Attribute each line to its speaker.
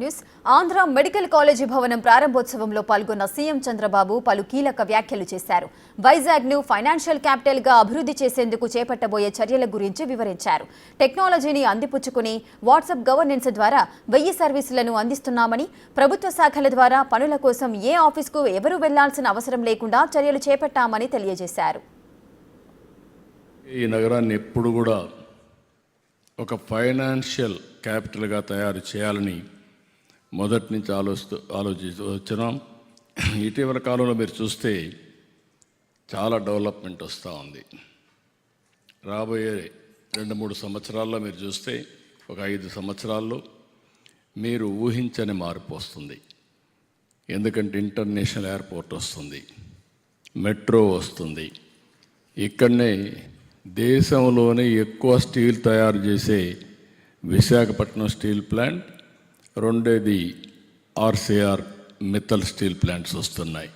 Speaker 1: News Andhra medical college భవనం ప్రారంభోత్సవంలో పాల్గొన్న CM Chandrababu పలు కీలక వ్యాఖ్యలు చేశారు. వైజాగ్ ను ఫైనాన్షియల్ క్యాపిటల్ గా అభివృద్ధి చేసేందుకు చేపట్టబోయే చర్యల గురించి వివరించారు. టెక్నాలజీని అందిపుచ్చుకుని వాట్సాప్ గవర్నెన్స్ ద్వారా 1000 సర్వీసులను అందిస్తున్నామని, ప్రభుత్వ శాఖల ద్వారా పనుల కోసం ఏ ఆఫీస్కు ఎవరూ వెళ్లాల్సిన అవసరం లేకుండా చర్యలు చేపట్టామని తెలియజేశారు.
Speaker 2: ఈ నగరాన్ని ఎప్పుడు కూడా ఒక ఫైనాన్షియల్ క్యాపిటల్గా తయారు చేయాలని మొదటి నుంచి ఆలోచిస్తూ వచ్చినాం. ఇటీవల కాలంలో మీరు చూస్తే చాలా డెవలప్మెంట్ వస్తూ ఉంది. రాబోయే 2-3 సంవత్సరాల్లో మీరు చూస్తే ఒక 5 సంవత్సరాల్లో మీరు ఊహించని మార్పు వస్తుంది. ఎందుకంటే ఇంటర్నేషనల్ ఎయిర్పోర్ట్ వస్తుంది, మెట్రో వస్తుంది. ఇక్కడనే దేశంలోనే ఎక్కువ స్టీల్ తయారు చేసే విశాఖపట్నం స్టీల్ ప్లాంట్, రెండేది ఆర్సీఆర్ మిత్తల్ స్టీల్ ప్లాంట్స్ వస్తున్నాయి.